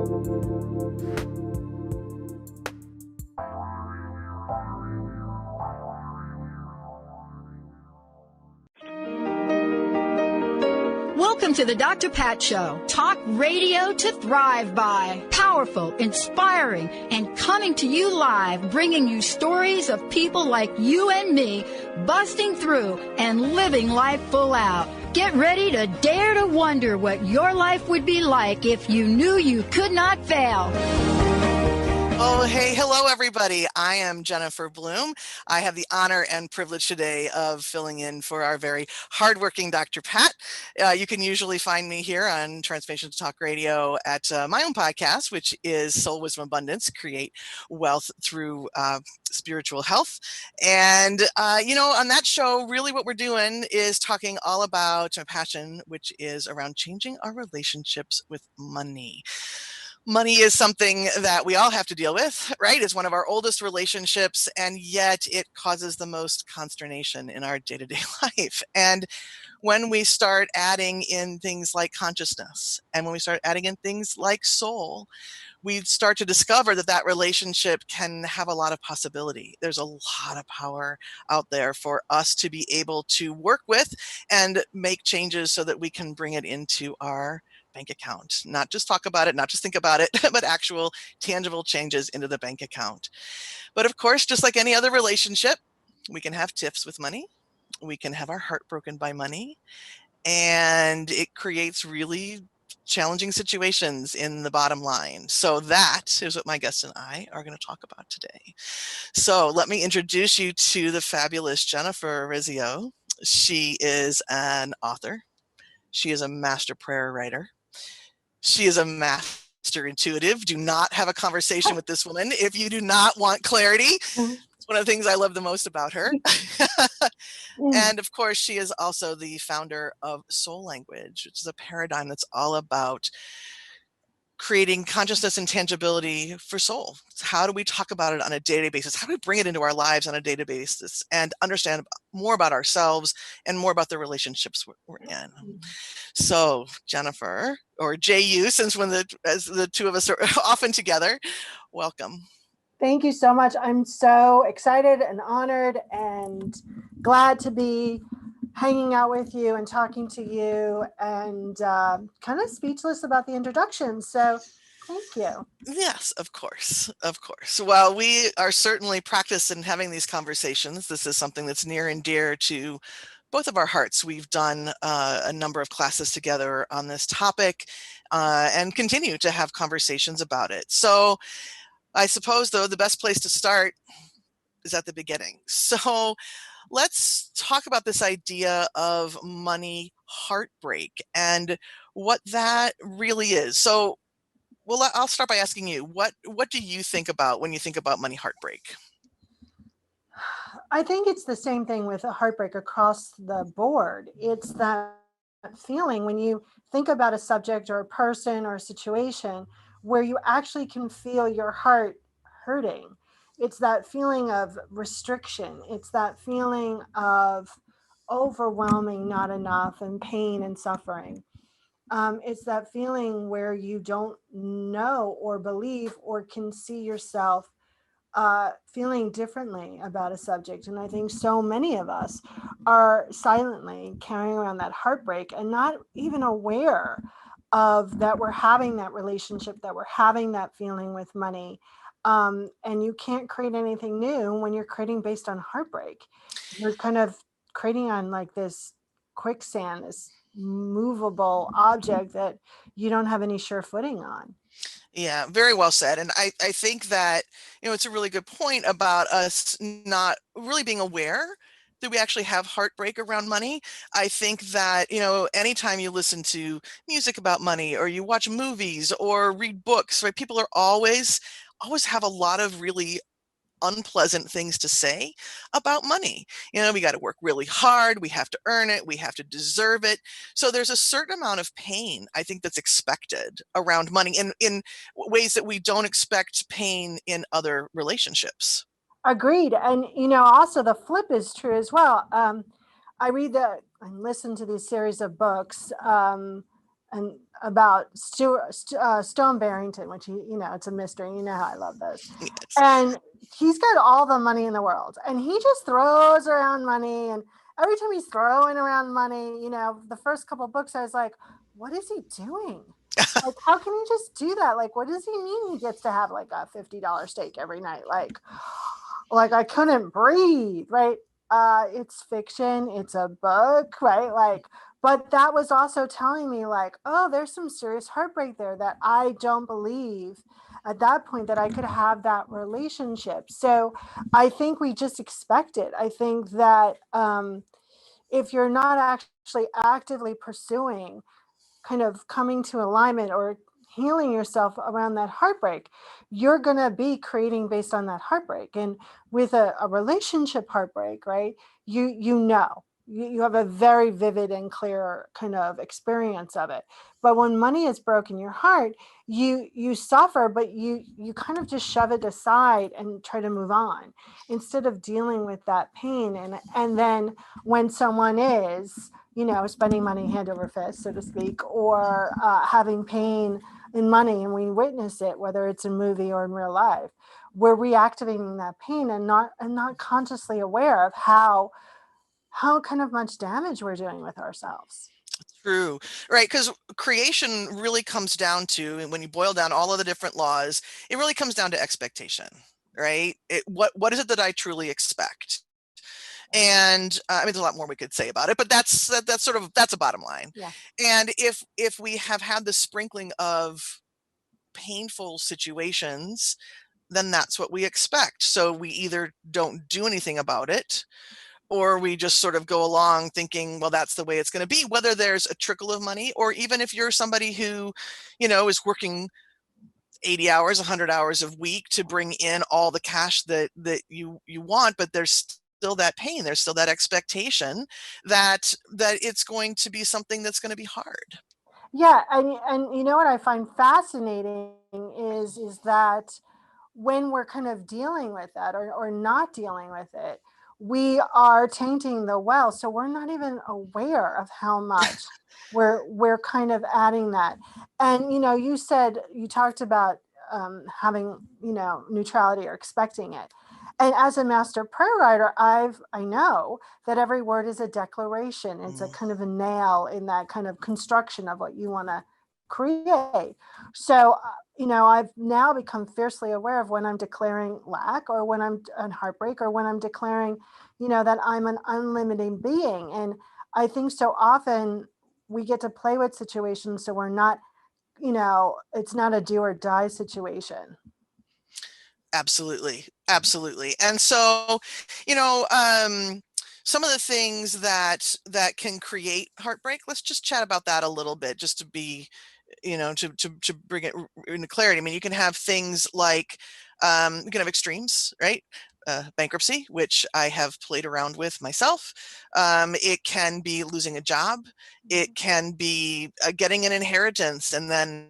Welcome to the Dr. Pat Show. Talk radio to thrive by. Powerful, inspiring, and coming to you live, bringing you stories of people like you and me, busting through and living life full out. Get ready to dare to wonder what your life would be like if you knew you could not fail. Oh, hey, hello, everybody. I am Jennifer Bloome. I have the honor and privilege today of filling in for our very hardworking Dr. Pat. You can usually find me here on Transformation to Talk Radio at my own podcast, which is Soul Wisdom Abundance, Create Wealth Through Spiritual Health. And, on that show, really what we're doing is talking all about my passion, which is around changing our relationships with money. Money is something that we all have to deal with, right? It's one of our oldest relationships, and yet it causes the most consternation in our day-to-day life. And when we start adding in things like consciousness, and when we start adding in things like soul, we start to discover that that relationship can have a lot of possibility. There's a lot of power out there for us to be able to work with and make changes so that we can bring it into our bank account. Not just talk about it, not just think about it, but actual tangible changes into the bank account. But of course, just like any other relationship, we can have tiffs with money. We can have our heart broken by money. And it creates really challenging situations in the bottom line. So that is what my guest and I are going to talk about today. So let me introduce you to the fabulous Jennifer Urezzio. She is an author. She is a master prayer writer. She is a master intuitive. Do not have a conversation with this woman if you do not want clarity. It's one of the things I love the most about her. And of course, she is also the founder of Soul Language, which is a paradigm that's all about creating consciousness and tangibility for soul. How do we talk about it on a day-to-day basis? How do we bring it into our lives on a day-to-day basis and understand more about ourselves and more about the relationships we're in? So Jennifer, or JU, since as the two of us are often together, welcome. Thank you so much. I'm so excited and honored and glad to be hanging out with you and talking to you, and kind of speechless about the introduction. So thank you. Yes, of course. Of course. Well, we are certainly practiced in having these conversations. This is something that's near and dear to both of our hearts. We've done a number of classes together on this topic and continue to have conversations about it. So I suppose, though, the best place to start is at the beginning. So let's talk about this idea of money heartbreak and what that really is. So, well, I'll start by asking you, what do you think about when you think about money heartbreak? I think it's the same thing with a heartbreak across the board. It's that feeling when you think about a subject or a person or a situation where you actually can feel your heart hurting. It's that feeling of restriction. It's that feeling of overwhelming not enough and pain and suffering. It's that feeling where you don't know or believe or can see yourself feeling differently about a subject. And I think so many of us are silently carrying around that heartbreak and not even aware of that we're having that relationship, that we're having that feeling with money. And you can't create anything new when you're creating based on heartbreak. You're kind of creating on like this quicksand, this movable object that you don't have any sure footing on. Yeah, very well said. And I think that, it's a really good point about us not really being aware that we actually have heartbreak around money. I think that, anytime you listen to music about money or you watch movies or read books, right, people are always have a lot of really unpleasant things to say about money. We got to work really hard. We have to earn it. We have to deserve it. So there's a certain amount of pain, I think, that's expected around money in ways that we don't expect pain in other relationships. Agreed. And, also the flip is true as well. I read and listen to these series of books and about Stone Barrington, which it's a mystery. You know how I love those. Yes. And he's got all the money in the world, and he just throws around money. And every time he's throwing around money, the first couple of books, I was like, what is he doing? Like, how can he just do that? Like, what does he mean he gets to have like a $50 steak every night? Like I couldn't breathe, right? It's fiction, it's a book, right? Like, but that was also telling me like, oh, there's some serious heartbreak there that I don't believe at that point that I could have that relationship. So I think we just expect it. I think that if you're not actually actively pursuing kind of coming to alignment or healing yourself around that heartbreak, you're going to be creating based on that heartbreak. And with a relationship heartbreak, right, you have a very vivid and clear kind of experience of it. But when money is broken your heart, you suffer, but you kind of just shove it aside and try to move on instead of dealing with that pain. And then when someone is spending money hand over fist, so to speak, or having pain in money, and we witness it, whether it's in movie or in real life, we're reactivating that pain and not consciously aware of how kind of much damage we're doing with ourselves. True, right? Because creation really comes down to, and when you boil down all of the different laws, it really comes down to expectation, right? What is it that I truly expect? And I mean, there's a lot more we could say about it, but that's a bottom line. Yeah. And if we have had the sprinkling of painful situations, then that's what we expect. So we either don't do anything about it, or we just sort of go along thinking, well, that's the way it's going to be, whether there's a trickle of money, or even if you're somebody who, is working 80 hours, 100 hours a week to bring in all the cash that you want, but there's still that pain, there's still that expectation that it's going to be something that's going to be hard. Yeah, and you know what I find fascinating is that when we're kind of dealing with that or not dealing with it, we are tainting the well. So we're not even aware of how much we're kind of adding that. And you talked about having neutrality or expecting it. And as a master prayer writer, I know that every word is a declaration. It's a kind of a nail in that kind of construction of what you want to create. So, I've now become fiercely aware of when I'm declaring lack, or when I'm on heartbreak, or when I'm declaring, that I'm an unlimited being. And I think so often we get to play with situations so we're not, it's not a do or die situation. Absolutely. Absolutely. And so, some of the things that can create heartbreak, let's just chat about that a little bit, just to be, to bring it into clarity. I mean, you can have things like, you can have extremes, right? Bankruptcy, which I have played around with myself. It can be losing a job. It can be getting an inheritance and then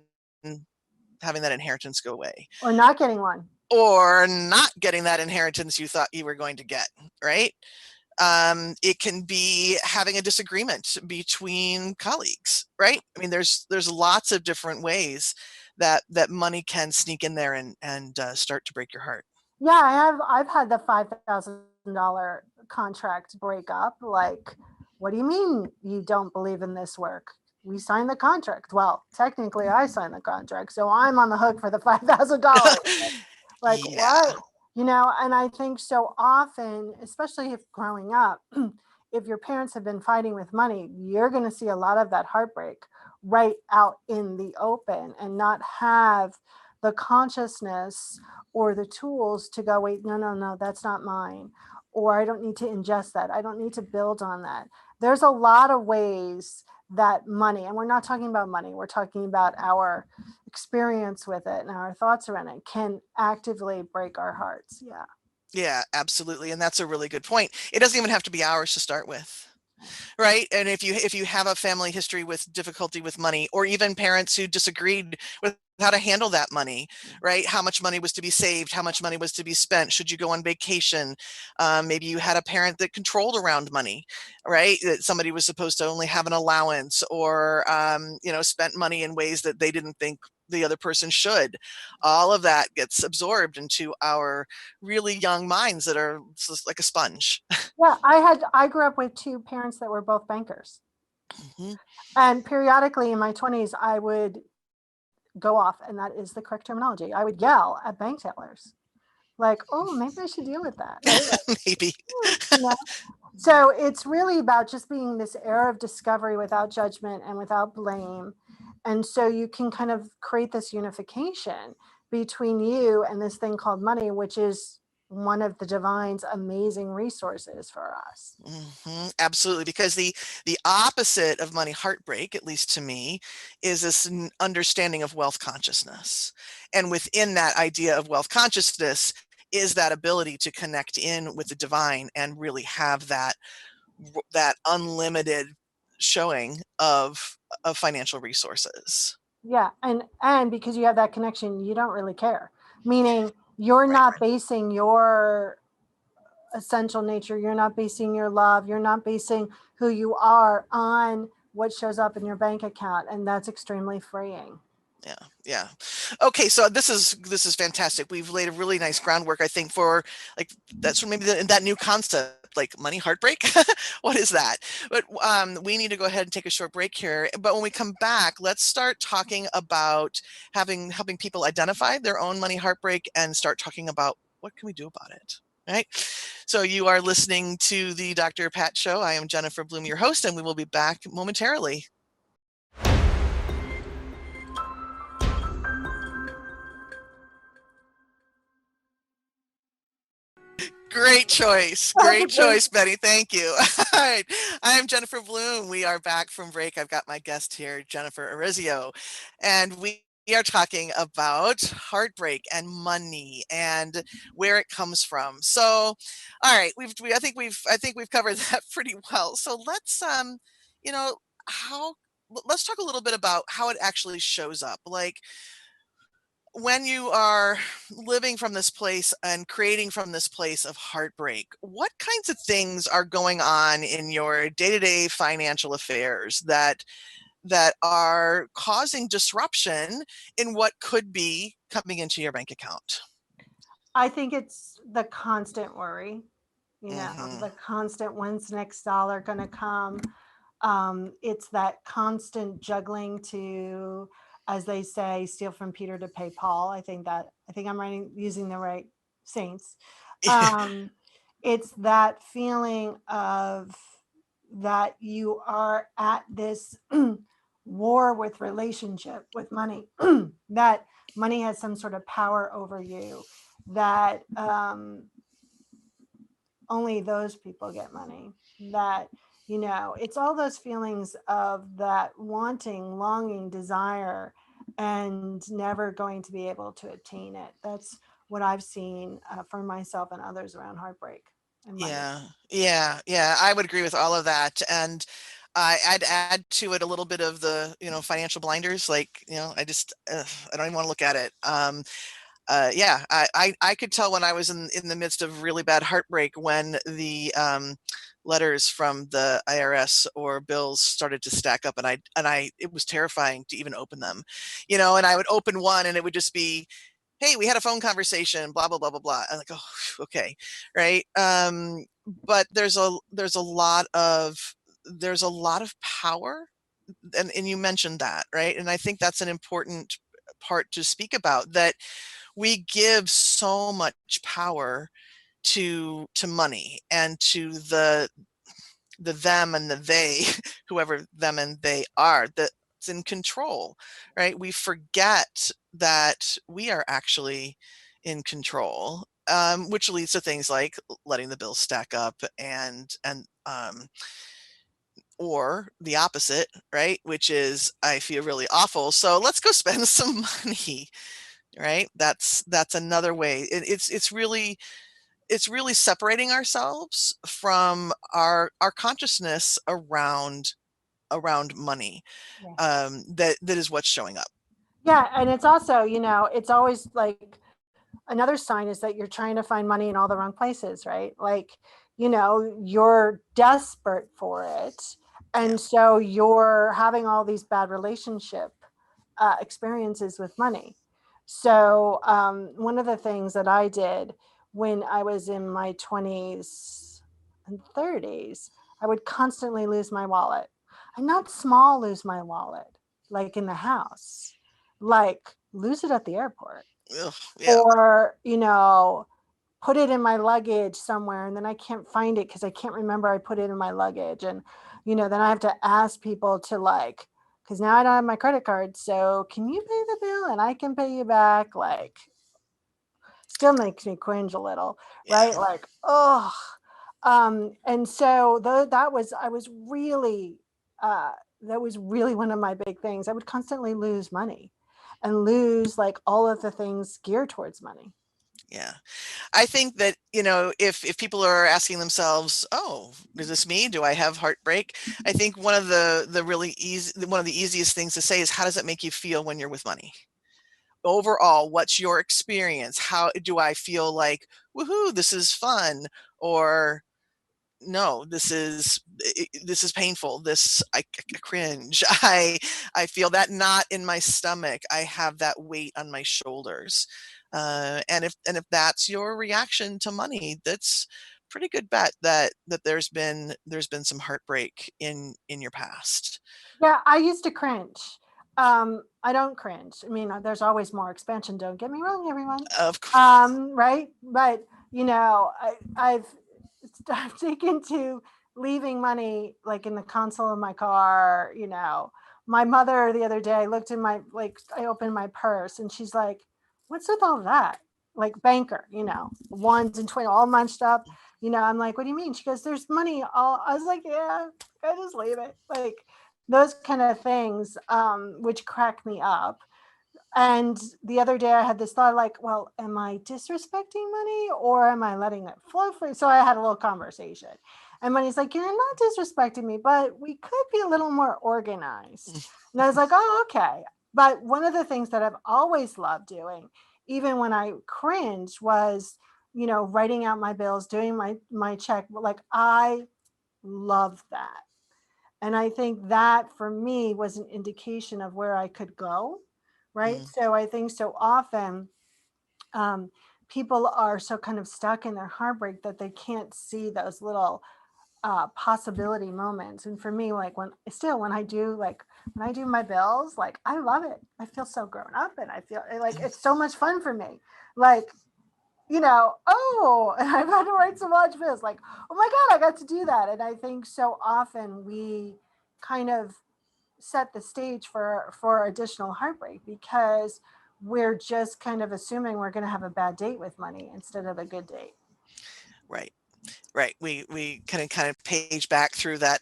having that inheritance go away. Or not getting one. Or not getting that inheritance you thought you were going to get, right? It can be having a disagreement between colleagues, right? I mean, there's lots of different ways that money can sneak in there and start to break your heart. Yeah, I've had the $5,000 contract break up. Like, what do you mean you don't believe in this work? We signed the contract. Well, technically I signed the contract, so I'm on the hook for the $5,000. Like, Yeah. what? And I think so often, especially if growing up, if your parents have been fighting with money, you're going to see a lot of that heartbreak right out in the open and not have the consciousness or the tools to go, wait, no, that's not mine. Or I don't need to ingest that. I don't need to build on that. There's a lot of ways that money, and we're not talking about money, we're talking about our experience with it and our thoughts around it, can actively break our hearts. Yeah. Yeah, absolutely. And that's a really good point. It doesn't even have to be ours to start with. Right. And if you have a family history with difficulty with money, or even parents who disagreed with handle that money, right? How much money was to be saved? How much money was to be spent? Should you go on vacation? Maybe you had a parent that controlled around money, right? That somebody was supposed to only have an allowance, or spent money in ways that they didn't think the other person should. All of that gets absorbed into our really young minds that are just like a sponge. Yeah, I grew up with two parents that were both bankers. Mhm. And periodically in my 20s, I would go off, and that is the correct terminology. I would yell at bank tellers, like, oh, maybe I should deal with that, right? Maybe. You know? So it's really about just being this era of discovery without judgment and without blame. And so you can kind of create this unification between you and this thing called money, which is one of the divine's amazing resources for us. Absolutely, because the opposite of money heartbreak, at least to me, is this understanding of wealth consciousness. And within that idea of wealth consciousness is that ability to connect in with the divine and really have that unlimited showing of financial resources. Yeah, and because you have that connection, you don't really care. Meaning you're Right. not basing your essential nature, you're not basing your love, you're not basing who you are on what shows up in your bank account, and that's extremely freeing. Yeah. Okay, so this is fantastic. We've laid a really nice groundwork, I think, for like that's maybe that new concept, like money heartbreak. What is that? But we need to go ahead and take a short break here. But when we come back, let's start talking about helping people identify their own money heartbreak and start talking about what can we do about it. Right. So you are listening to the Dr. Pat Show. I am Jennifer Bloome, your host, and we will be back momentarily. Great choice. Great choice, Betty. Thank you. All right. I'm Jennifer Bloome. We are back from break. I've got my guest here, Jennifer Urezzio, and we are talking about heartbreak and money and where it comes from. So, all right, I think we've covered that pretty well. So let's how let's talk a little bit about how it actually shows up. Like, when you are living from this place and creating from this place of heartbreak, what kinds of things are going on in your day-to-day financial affairs that are causing disruption in what could be coming into your bank account? I think it's the constant worry, Mm-hmm. the constant when's the next dollar going to come. It's that constant juggling to, as they say, steal from Peter to pay Paul. I think I'm using the right saints. It's that feeling of that you are at this war with relationship with money, that money has some sort of power over you, that only those people get money, that it's all those feelings of that wanting, longing, desire, and never going to be able to attain it. That's what I've seen for myself and others around heartbreak and money. Yeah. I would agree with all of that. And I'd add to it a little bit of the, financial blinders. Like, I just, I don't even want to look at it. I could tell when I was in the midst of really bad heartbreak when the letters from the IRS or bills started to stack up, and it was terrifying to even open them, and I would open one and it would just be, hey, we had a phone conversation, blah, blah, blah, blah, blah. I'm like, oh, okay. Right. But there's a lot of power. And you mentioned that, right? And I think that's an important part to speak about, that we give so much power to money and to the them and the they, whoever them and they are, that's in control, right? We forget that we are actually in control, which leads to things like letting the bills stack up and or the opposite, right? Which is, I feel really awful, so let's go spend some money, right? That's another way. It's really separating ourselves from our consciousness around money. Yeah. That is what's showing up. Yeah, and it's also, it's always like another sign is that you're trying to find money in all the wrong places, right? Like, you're desperate for it. Yeah. And so you're having all these bad relationship experiences with money. So, one of the things that I did when I was in my 20s and 30s, I would constantly lose my wallet. And not small lose my wallet, like in the house, like lose it at the airport, Ugh, yeah. or put it in my luggage somewhere and then I can't find it because I can't remember I put it in my luggage. And then I have to ask people to, like, because now I don't have my credit card, so can you pay the bill and I can pay you back? Like, still makes me cringe a little, Yeah. right? Like, oh. And so that was, I was really uh that was really one of my big things. I would constantly lose money and lose like all of the things geared towards money. Yeah. I think that, if people are asking themselves, oh, is this me? Do I have heartbreak? I think one of the really easy, one of the easiest things to say is, how does it make you feel when you're with money? Overall, what's your experience? How do I feel? Like, woohoo, this is fun, or no, this is painful. I cringe. I feel that knot in my stomach. I have that weight on my shoulders. And if that's your reaction to money, that's pretty good bet that there's been some heartbreak in your past. Yeah, I used to cringe. I don't cringe. I mean, there's always more expansion. Don't get me wrong, everyone. Of course. Right? But I've taken to leaving money like in the console of my car. My mother the other day looked in my, like, I opened my purse and she's like, "What's with all that?" Like banker, ones and 20 all munched up. I'm like, "What do you mean?" She goes, "There's money all." I was like, "Yeah, I just leave it." Like those kind of things, which crack me up. And the other day I had this thought, like, well, am I disrespecting money or am I letting it flow free? So I had a little conversation. And Money's like, "You're not disrespecting me, but we could be a little more organized." And I was like, "Oh, okay." But one of the things that I've always loved doing, even when I cringed, was, writing out my bills, doing my check. Like, I love that. And I think that for me was an indication of where I could go. Right. Mm, So I think so often, um, people are so kind of stuck in their heartbreak that they can't see those little possibility moments. And for me, like when I do my bills, like I love it. I feel so grown up and I feel like mm, it's so much fun for me. Like, oh, and I've had to write some large bills. Like, oh my God, I got to do that. And I think so often we kind of set the stage for additional heartbreak because we're just kind of assuming we're going to have a bad date with money instead of a good date. right. Right. We kind of page back through that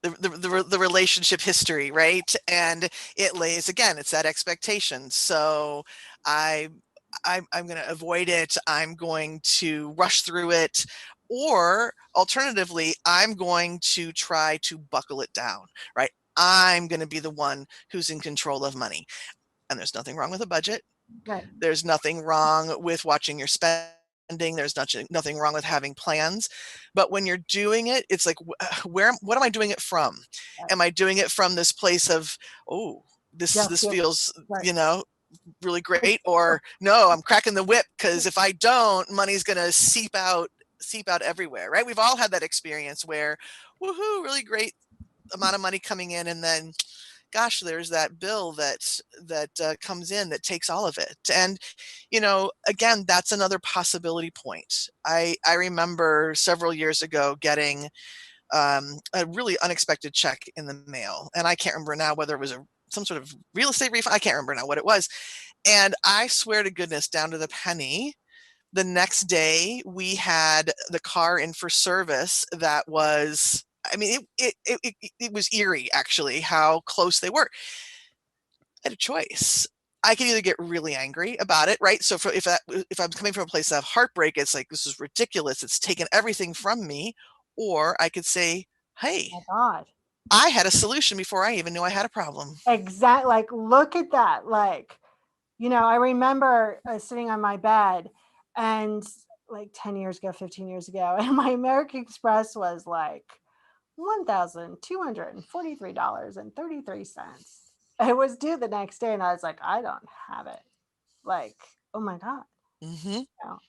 the relationship history, right? And it lays, again, it's that expectation. So I I'm going to avoid it. I'm going to rush through it. Or alternatively, I'm going to try to buckle it down, right? I'm going to be the one who's in control of money. And there's nothing wrong with a budget. Right. There's nothing wrong with watching your spending. There's nothing wrong with having plans. But when you're doing it, it's like, what am I doing it from? Right. Am I doing it from this place of, oh, this Yes. Yes. feels, Right. really great, or no, I'm cracking the whip because if I don't, money's going to seep out everywhere, right? We've all had that experience where, woohoo, really great amount of money coming in, and then gosh, there's that bill that comes in that takes all of it. And again, that's another possibility point. I remember several years ago getting a really unexpected check in the mail, and I can't remember now whether it was some sort of real estate refund. I can't remember now what it was. And I swear to goodness, down to the penny, the next day we had the car in for service. That was, I mean, it was eerie, actually, how close they were. I had a choice. I could either get really angry about it, right? So if I'm coming from a place of heartbreak, it's like, this is ridiculous. It's taken everything from me. Or I could say, hey, Oh my God. I had a solution before I even knew I had a problem. Exactly. Like, look at that. Like, I remember sitting on my bed and like 10 years ago, 15 years ago, and my American Express was like $1,243.33. It was due the next day, and I was like, I don't have it. Like, oh my God, Mm-hmm.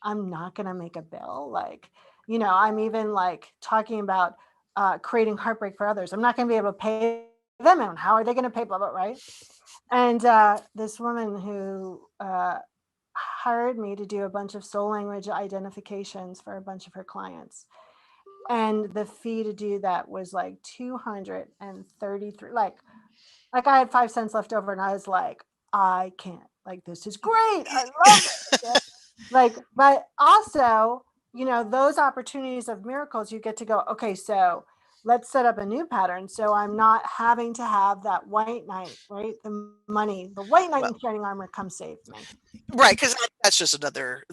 I'm not going to make a bill. Like, I'm even like talking about creating heartbreak for others. I'm not going to be able to pay them, and how are they going to pay, blah, blah, right? And this woman who hired me to do a bunch of soul language identifications for a bunch of her clients. And the fee to do that was like 233. Like I had 5 cents left over, and I was like, I can't. Like, this is great. I love it. Like, but also, those opportunities of miracles, you get to go, okay, so let's set up a new pattern. So I'm not having to have that white knight, right? The white knight Well, in shining armor, come save me. right, because that's just another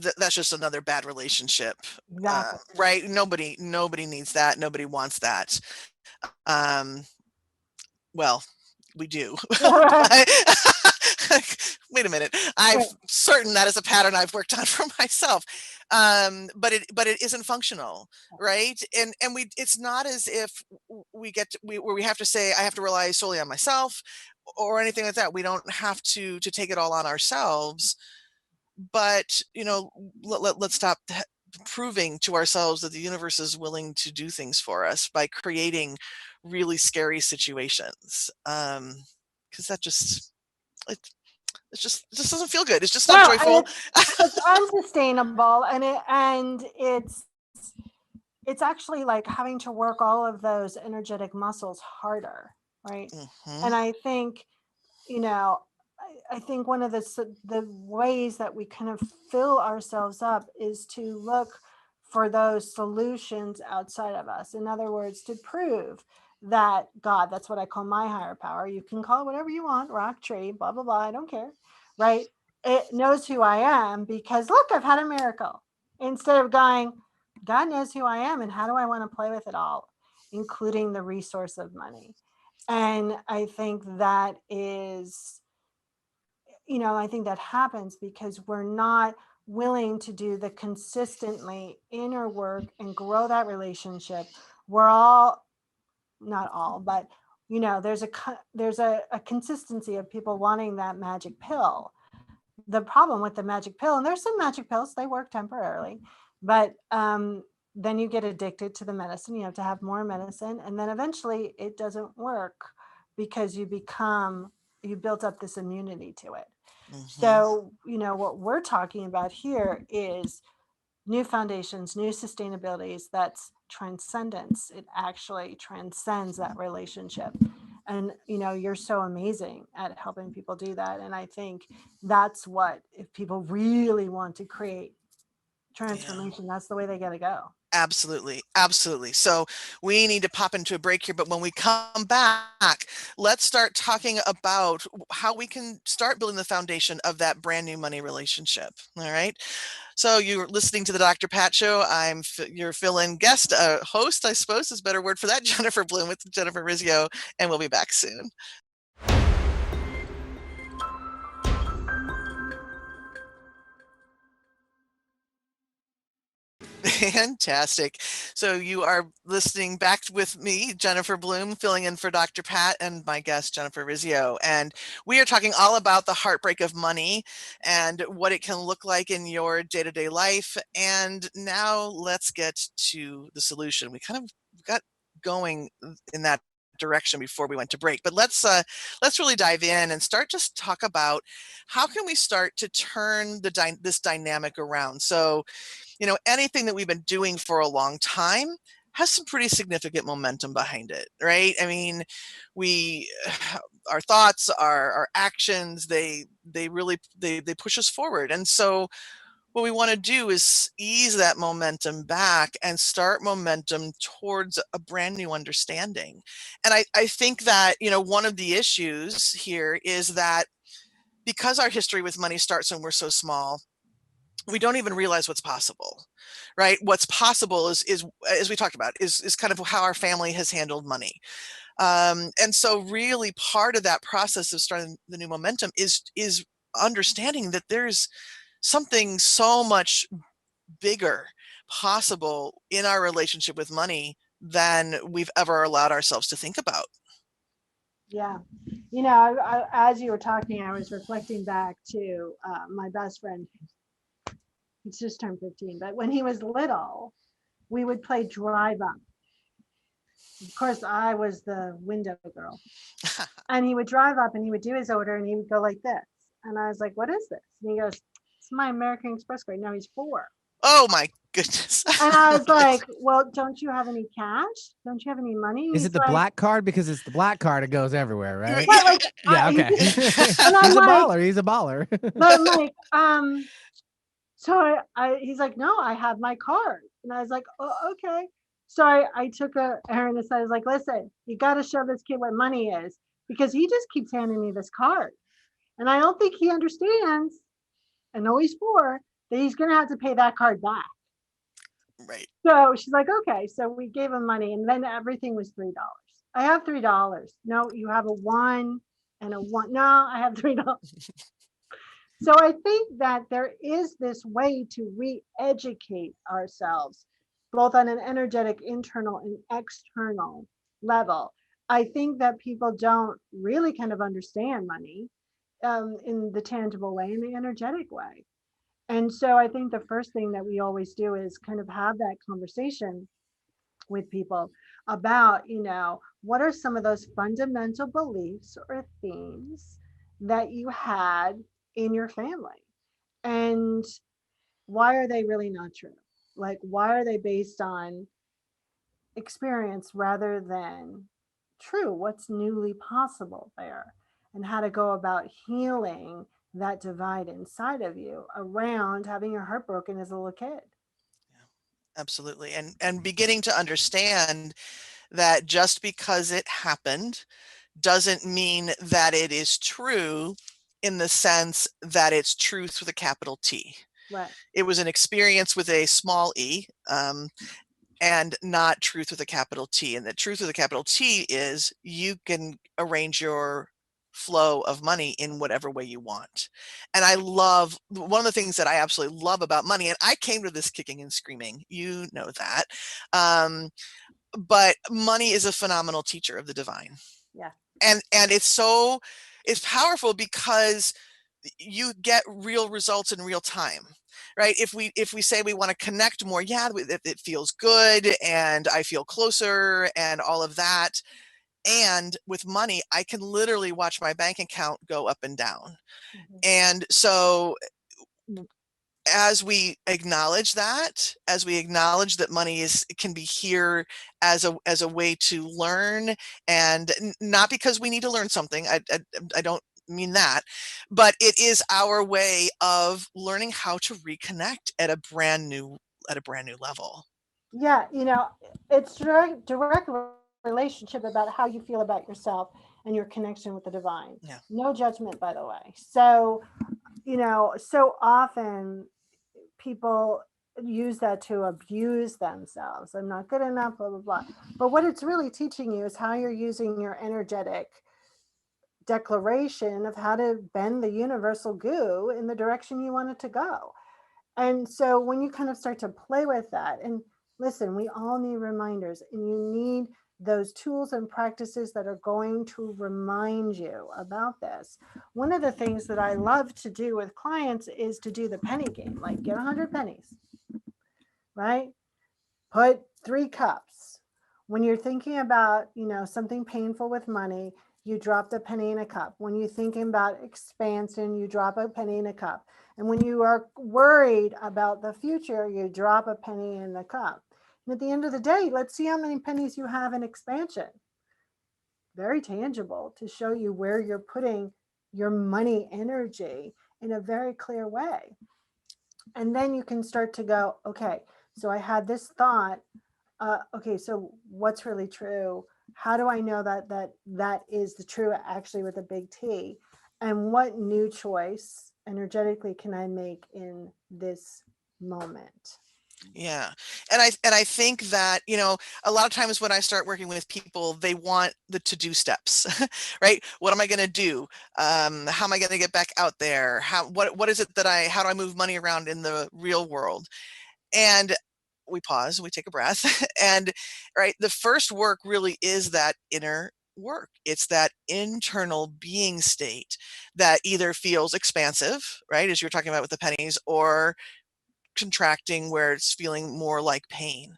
bad relationship, Exactly. right? Nobody needs that. Nobody wants that. Um, well, we do. But wait a minute. I'm certain that is a pattern I've worked on for myself. But it isn't functional, right? And it's not as if where we have to say I have to rely solely on myself or anything like that. We don't have to take it all on ourselves. But let's stop proving to ourselves that the universe is willing to do things for us by creating really scary situations. Because that just it just doesn't feel good. It's just not No, and joyful. it's unsustainable, and it's actually like having to work all of those energetic muscles harder, right? Hmm. And I think, I think one of the ways that we kind of fill ourselves up is to look for those solutions outside of us. In other words, to prove that God, that's what I call my higher power. You can call it whatever you want, rock, tree, blah, blah, blah. I don't care, right? It knows who I am because look, I've had a miracle. Instead of going, God knows who I am, and how do I want to play with it all, including the resource of money. And I think that is, I think that happens because we're not willing to do the consistently inner work and grow that relationship. We're all, not all, but there's a consistency of people wanting that magic pill. The problem with the magic pill, and there's some magic pills, they work temporarily, but then you get addicted to the medicine. You have to have more medicine, and then eventually it doesn't work because you built up this immunity to it. Hmm. So, what we're talking about here is new foundations, new sustainabilities. That's transcendence. It actually transcends that relationship. And, you're so amazing at helping people do that. And I think that's what, if people really want to create Yeah. transformation, that's the way they got to go. Absolutely. Absolutely. So we need to pop into a break here, but when we come back, let's start talking about how we can start building the foundation of that brand new money relationship. All right. So you're listening to the Dr. Pat Show. I'm your fill-in guest, host, I suppose is a better word for that, Jennifer Bloome with Jennifer Urezzio, and we'll be back soon. Fantastic. So you are listening back with me, Jennifer Bloome, filling in for Dr. Pat and my guest, Jennifer Urezzio. And we are talking all about the heartbreak of money and what it can look like in your day-to-day life. And now let's get to the solution. We kind of got going in that direction before we went to break, but let's really dive in and start just talk about how can we start to turn this dynamic around. So anything that we've been doing for a long time has some pretty significant momentum behind it, right? I mean, we, our thoughts, our actions, they really, they push us forward. And so what we want to do is ease that momentum back and start momentum towards a brand new understanding. And I think that, one of the issues here is that because our history with money starts when we're so small, we don't even realize what's possible, right? What's possible is as we talked about, is kind of how our family has handled money. And so really part of that process of starting the new momentum is understanding that there's something so much bigger possible in our relationship with money than we've ever allowed ourselves to think about. Yeah. As you were talking, I was reflecting back to my best friend. He's just turned 15, but when he was little, we would play drive up. Of course, I was the window girl. And he would drive up and he would do his order and he would go like this. And I was like, what is this? And he goes, it's my American Express card. Now he's 4. Oh my goodness. And I was like, well, don't you have any cash? Don't you have any money? Is it the black card? Because it's the black card. It goes everywhere, right? But like, Yeah, okay. And I'm He's a like, baller. He's a baller. but I'm like, so he's like, no, I have my card. And I was like, oh, okay. So I took Aaron aside. I was like, listen, you got to show this kid what money is, because he just keeps handing me this card. And I don't think he understands, and though he's 4, that he's going to have to pay that card back. Right. So she's like, okay. So we gave him money, and then everything was $3. I have $3. No, you have a 1 and a 1. No, I have $3. So I think that there is this way to re-educate ourselves, both on an energetic internal and external level. I think that people don't really kind of understand money in the tangible way, in the energetic way. And so I think the first thing that we always do is kind of have that conversation with people about, what are some of those fundamental beliefs or themes that you had in your family, and why are they really not true? Like, why are they based on experience rather than true? What's newly possible there, and how to go about healing that divide inside of you around having your heart broken as a little kid. Yeah, absolutely. And beginning to understand that just because it happened doesn't mean that it is true, in the sense that it's truth with a capital T. Right. It was an experience with a small e, and not truth with a capital T. And the truth with a capital T is you can arrange your flow of money in whatever way you want. And I love, one of the things that I absolutely love about money, and I came to this kicking and screaming, you know that, but money is a phenomenal teacher of the divine. Yeah. And it's powerful because you get real results in real time, right? If we say we want to connect more, it feels good and I feel closer and all of that. And with money, I can literally watch my bank account go up and down. Mm-hmm. And so as we acknowledge that money can be here as a way to learn, and not because we need to learn something. I don't mean that, but it is our way of learning how to reconnect at a brand new level. Yeah, it's direct relationship about how you feel about yourself and your connection with the divine. Yeah. No judgment, by the way. So, so often people use that to abuse themselves. I'm not good enough, blah, blah, blah. But what it's really teaching you is how you're using your energetic declaration of how to bend the universal goo in the direction you want it to go. And so when you kind of start to play with that, and listen, we all need reminders, and you need those tools and practices that are going to remind you about this. One of the things that I love to do with clients is to do the penny game, like get 100 pennies, right? Put 3 cups. When you're thinking about, something painful with money, you drop the penny in a cup. When you're thinking about expansion, you drop a penny in a cup. And when you are worried about the future, you drop a penny in the cup. And at the end of the day, let's see how many pennies you have in expansion. Very tangible to show you where you're putting your money energy in a very clear way. And then you can start to go, okay, so I had this thought. Okay, so what's really true? How do I know that is the true, actually, with a big T? And what new choice energetically can I make in this moment? Yeah. And I think that, a lot of times when I start working with people, they want the to-do steps, right? What am I going to do? How am I going to get back out there? What is it how do I move money around in the real world? And we pause, we take a breath, and right, the first work really is that inner work. It's that internal being state that either feels expansive, right, as you're talking about with the pennies, or contracting where it's feeling more like pain.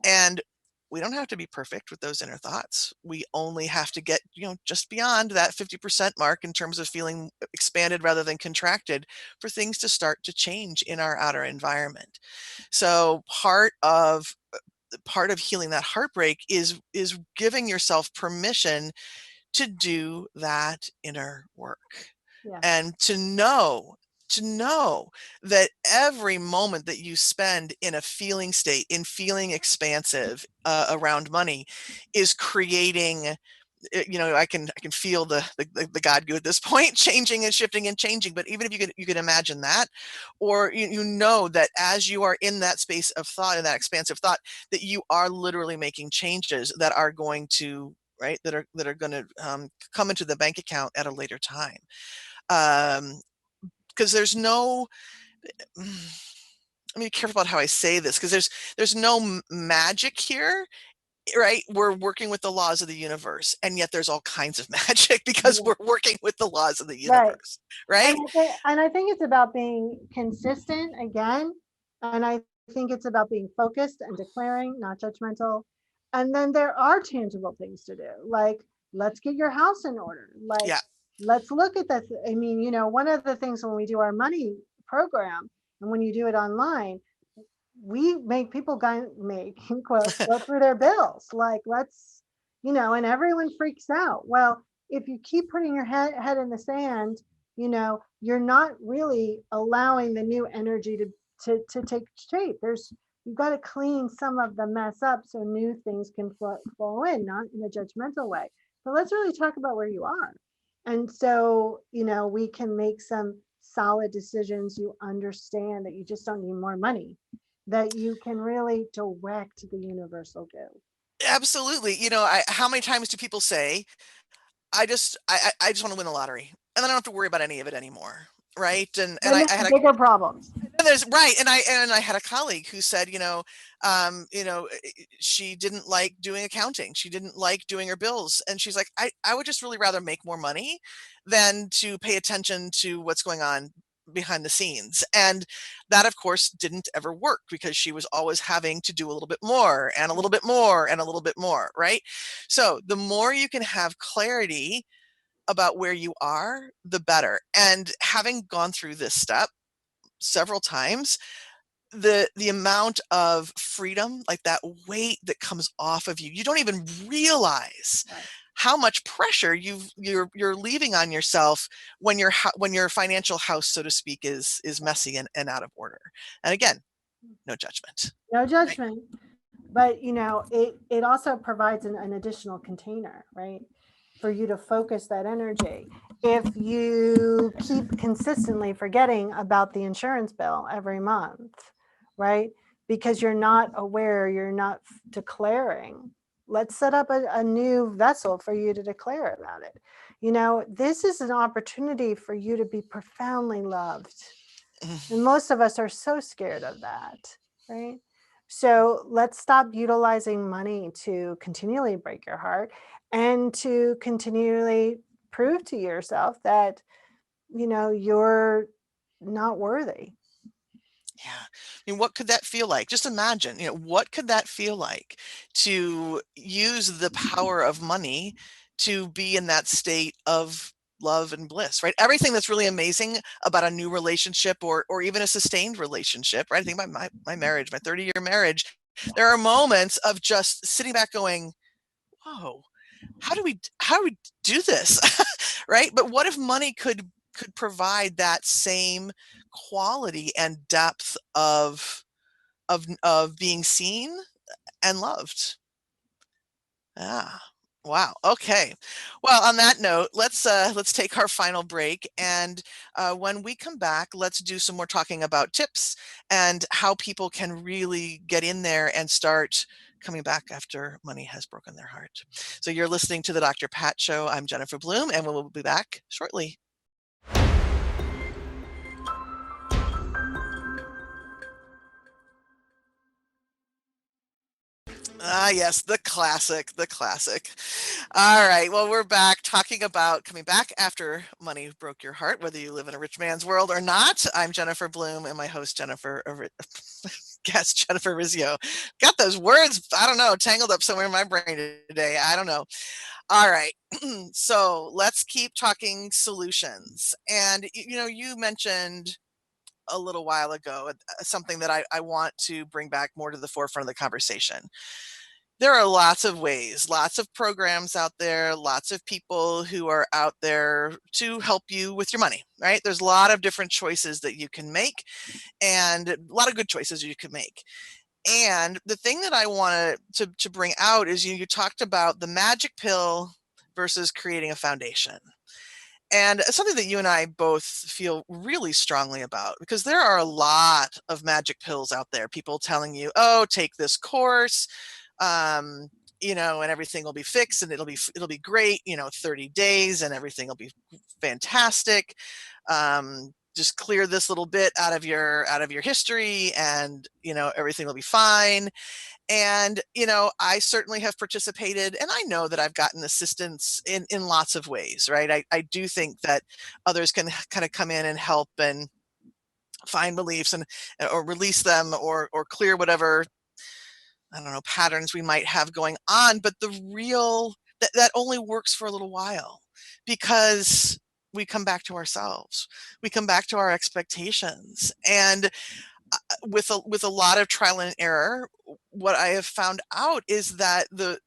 And we don't have to be perfect with those inner thoughts. We only have to get, just beyond that 50% mark in terms of feeling expanded rather than contracted for things to start to change in our outer environment. So part of healing that heartbreak is giving yourself permission to do that inner work, Yeah. and to know that every moment that you spend in a feeling state, in feeling expansive around money, is creating, I can feel the God goo at this point, changing and shifting and changing. But even if you could imagine that, or you know that as you are in that space of thought, in that expansive thought, that you are literally making changes that are going to, right, that are going to come into the bank account at a later time. Because there's no, let me be careful about how I say this, because there's no magic here, right? We're working with the laws of the universe, and yet there's all kinds of magic because Yeah. we're working with the laws of the Right. universe, right? And I think it's about being consistent again. And I think it's about being focused and declaring, not judgmental. And then there are tangible things to do, like let's get your house in order. Like Yeah. let's look at that. I mean, one of the things when we do our money program and when you do it online, we make people make in quotes go through their bills. Like and everyone freaks out. Well, if you keep putting your head in the sand, you're not really allowing the new energy to take shape. You've got to clean some of the mess up so new things can flow in, not in a judgmental way. But let's really talk about where you are. And so, we can make some solid decisions. You understand that you just don't need more money, that you can really direct the universal good. Absolutely. How many times do people say, I just want to win the lottery, and then I don't have to worry about any of it anymore, right? And Then I there's had a bigger problems. And there's right, and I had a colleague who said, she didn't like doing accounting. She didn't like doing her bills, and she's like, I would just really rather make more money than to pay attention to what's going on behind the scenes. And that, of course, didn't ever work because she was always having to do a little bit more and a little bit more and a little bit more, right? So the more you can have clarity about where you are, the better. And having gone through this step several times, the amount of freedom, like that weight that comes off of you, you don't even realize Right. how much pressure you're leaving on yourself when your financial house, so to speak, is messy and out of order. And again, no judgment. No Right? judgment. But it also provides an additional container, right? For you to focus that energy. If you keep consistently forgetting about the insurance bill every month, right? Because you're not aware, you're not declaring. Let's set up a new vessel for you to declare about it. This is an opportunity for you to be profoundly loved. And most of us are so scared of that, right? So let's stop utilizing money to continually break your heart and to continually prove to yourself that, you're not worthy. Yeah. I mean, what could that feel like? Just imagine, what could that feel like to use the power of money to be in that state of love and bliss, right? Everything that's really amazing about a new relationship or even a sustained relationship, right? I think about my marriage, my 30-year marriage. There are moments of just sitting back going, whoa, how do we do this? Right? But what if money could provide that same quality and depth of being seen and loved? Ah, Wow. Okay. Well, on that note, let's take our final break, and when we come back, let's do some more talking about tips and how people can really get in there and start coming back after money has broken their heart. So you're listening to the Dr. Pat Show. I'm Jennifer Bloome, and we'll be back shortly. Ah, yes, the classic, the classic. All right, well, we're back talking about coming back after money broke your heart, whether you live in a rich man's world or not. I'm Jennifer Bloome, and my host, guest Jennifer Urezzio. Got those words, I don't know, tangled up somewhere in my brain today. I don't know. All right, so let's keep talking solutions. And, you mentioned a little while ago something that I want to bring back more to the forefront of the conversation. There are lots of ways, lots of programs out there, lots of people who are out there to help you with your money, right? There's a lot of different choices that you can make, and a lot of good choices you can make. And the thing that I want to bring out is you talked about the magic pill versus creating a foundation. And it's something that you and I both feel really strongly about, because there are a lot of magic pills out there. People telling you, oh, take this course, and everything will be fixed and it'll be great, 30 days and everything will be fantastic. Just clear this little bit out of your history and, everything will be fine. And, I certainly have participated, and I know that I've gotten assistance in lots of ways, right? I do think that others can kind of come in and help and find beliefs and or release them or clear whatever, I don't know, patterns we might have going on. But the real that only works for a little while, because we come back to ourselves. We come back to our expectations. And with a lot of trial and error, what I have found out is that the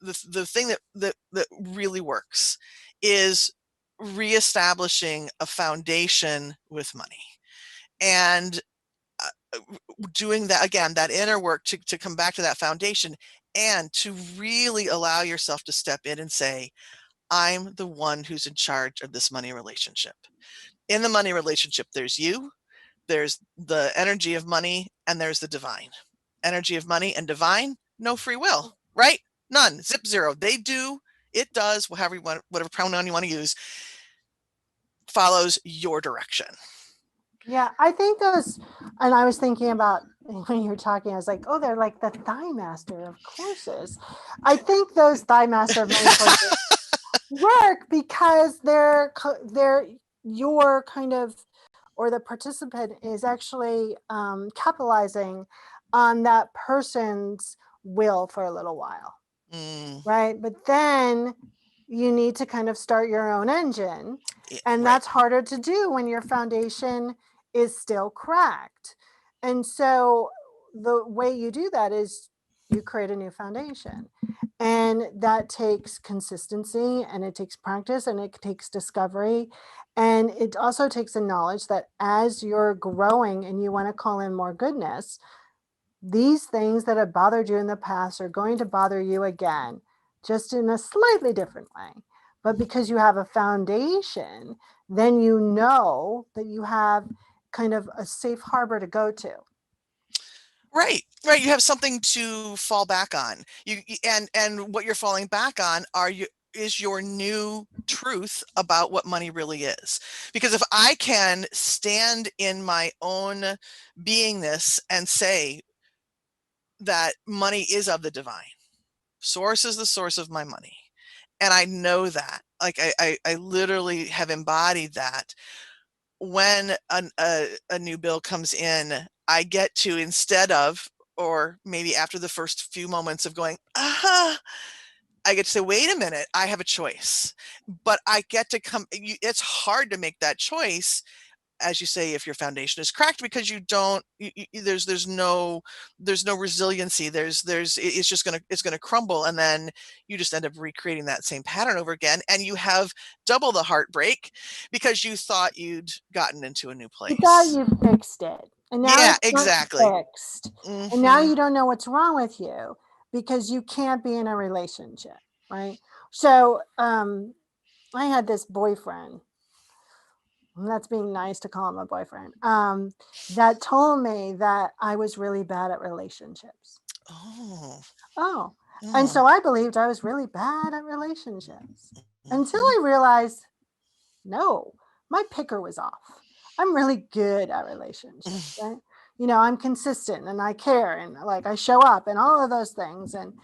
thing that really works is reestablishing a foundation with money, and doing that again, that inner work to come back to that foundation, and to really allow yourself to step in and say, I'm the one who's in charge of this money relationship. In the money relationship, there's you, there's the energy of money, and there's the divine. Energy of money and divine, no free will, right? None, zip, zero. They do, it does, however you want, whatever pronoun you want to use, follows your direction. Yeah, I think those, and I was thinking about when you were talking, I was like, oh, they're like the Thigh Master of courses. I think those Thigh Master of money courses work because they're your kind of, or the participant is actually capitalizing on that person's will for a little while, right? But then you need to kind of start your own engine, and Right. that's harder to do when your foundation is still cracked. And so the way you do that is you create a new foundation, and that takes consistency, and it takes practice, and it takes discovery, and it also takes a knowledge that as you're growing and you want to call in more goodness, these things that have bothered you in the past are going to bother you again, just in a slightly different way. But because you have a foundation, then you know that you have kind of a safe harbor to go to. Right. You have something to fall back on. And what you're falling back on is your new truth about what money really is. Because if I can stand in my own beingness and say that money is of the divine, source is the source of my money, and I know that, like I literally have embodied that, when a new bill comes in, I get to, instead of, or maybe after the first few moments of going, I get to say, wait a minute, I have a choice. But I get to it's hard to make that choice, as you say, if your foundation is cracked, because you don't, there's no resiliency. It's just gonna crumble, and then you just end up recreating that same pattern over again, and you have double the heartbreak because you thought you'd gotten into a new You thought place. you fixed it, and now Yeah, it's not exactly. fixed. And now Mhm. you don't know what's wrong with you because you can't be in a relationship, right? So I had this boyfriend, and that's being nice to call him a boyfriend, that told me that I was really bad at relationships. Oh. Oh, and Oh. so I believed I was really bad at relationships until Mhm. I realized, no, my picker was off. I'm really good at relationships, right? I'm consistent and I care and like I show up and all of those things. And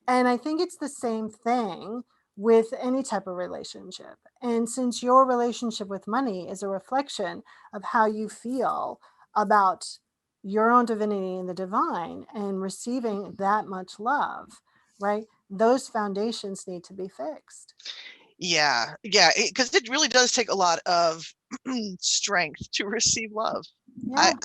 I think it's the same thing with any type of relationship. And since your relationship with money is a reflection of how you feel about your own divinity and the divine and receiving that much love, right? Those foundations need to be fixed. Yeah, yeah, because it really does take a lot of strength to receive love. I Yeah.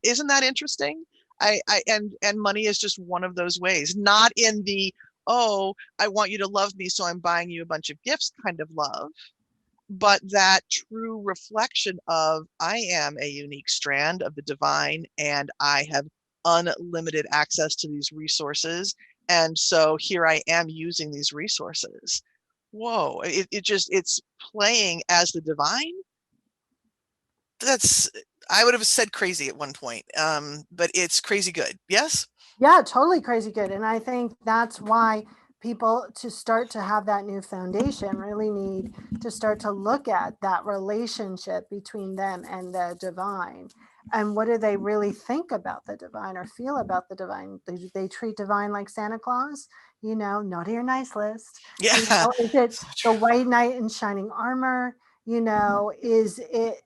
isn't that interesting? And money is just one of those ways, not in the, oh, I want you to love me, so I'm buying you a bunch of gifts kind of love, but that true reflection of I am a unique strand of the divine and I have unlimited access to these resources. And so here I am using these resources. Whoa, it's playing as the divine. That's, I would have said crazy at one point, but it's crazy good. Yes? Yeah, totally crazy good. And I think that's why people to start to have that new foundation really need to start to look at that relationship between them and the divine. And what do they really think about the divine or feel about the divine? Do they treat divine like Santa Claus? Naughty or nice list. Yeah. Is it So the true. white knight in shining armor? Is it,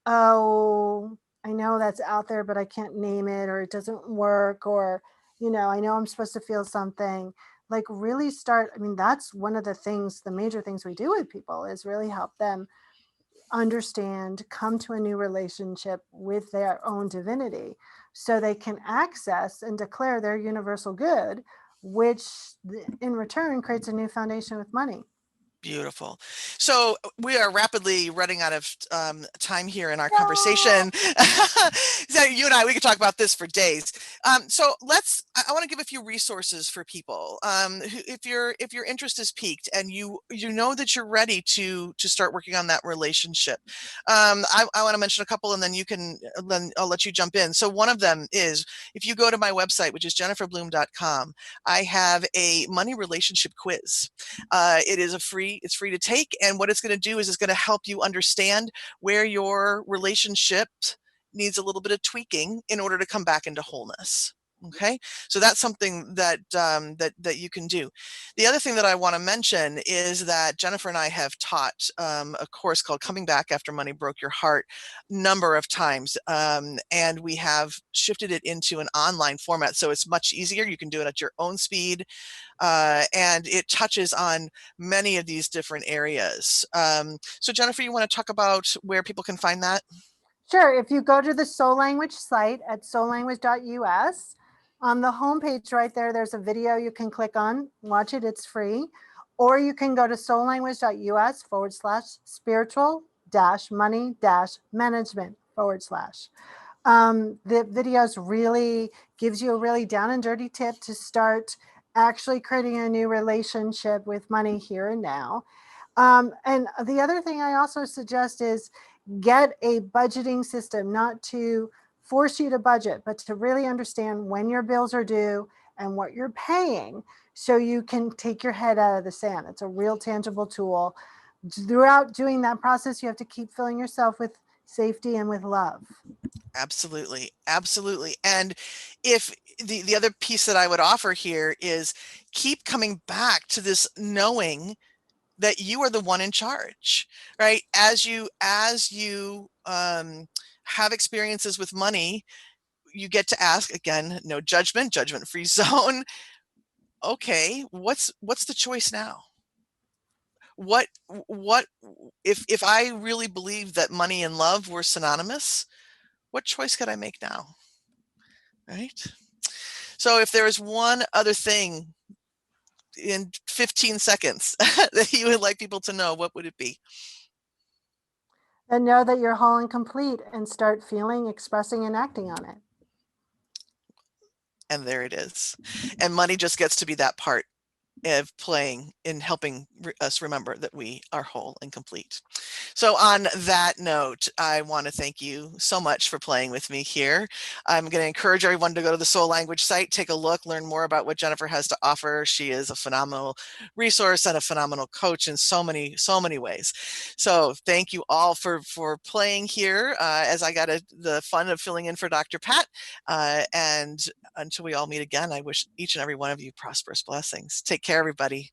oh, I know that's out there, but I can't name it, or it doesn't work, or, I know I'm supposed to feel something. Like, really start. I mean, that's one of the things, the major things we do with people is really help them understand, come to a new relationship with their own divinity so they can access and declare their universal good, which in return creates a new foundation with money. Beautiful. So we are rapidly running out of time here in our No. conversation. So you and we could talk about this for days. So I want to give a few resources for people. If your interest is piqued and you know that you're ready to start working on that relationship, I want to mention a couple, and then I'll let you jump in. So one of them is, if you go to my website, which is jenniferbloome.com, I have a money relationship quiz. It's free to take. And what it's going to do is it's going to help you understand where your relationship needs a little bit of tweaking in order to come back into wholeness. Okay, so that's something that that you can do. The other thing that I want to mention is that Jennifer and I have taught a course called Coming Back After Money Broke Your Heart number of times, and we have shifted it into an online format, so it's much easier. You can do it at your own speed, and it touches on many of these different areas. So Jennifer, you want to talk about where people can find that? Sure. If you go to the Soul Language site at soullanguage.us, on the homepage right there, there's a video you can click on, watch it, it's free. Or you can go to soullanguage.us/spiritual money management /. The videos really gives you a really down and dirty tip to start actually creating a new relationship with money here and now. And the other thing I also suggest is get a budgeting system, not to force you to budget, but to really understand when your bills are due and what you're paying so you can take your head out of the sand. It's a real tangible tool. Throughout doing that process, you have to keep filling yourself with safety and with love. Absolutely, absolutely. And if the other piece that I would offer here is keep coming back to this knowing that you are the one in charge, right? As you have experiences with money, you get to ask again, no judgment, judgment-free zone. Okay, what's the choice now? What if I really believed that money and love were synonymous, what choice could I make now? Right? So if there is one other thing in 15 seconds that you would like people to know, what would it be? And know that you're whole and complete and start feeling, expressing, and acting on it. And there it is. And money just gets to be that part of playing in helping us remember that we are whole and complete. So on that note, I want to thank you so much for playing with me here. I'm going to encourage everyone to go to the Soul Language site, take a look, learn more about what Jennifer has to offer. She is a phenomenal resource and a phenomenal coach in so many ways. So thank you all for playing here as I got the fun of filling in for Dr. Pat. And until we all meet again, I wish each and every one of you prosperous blessings. Take care, everybody.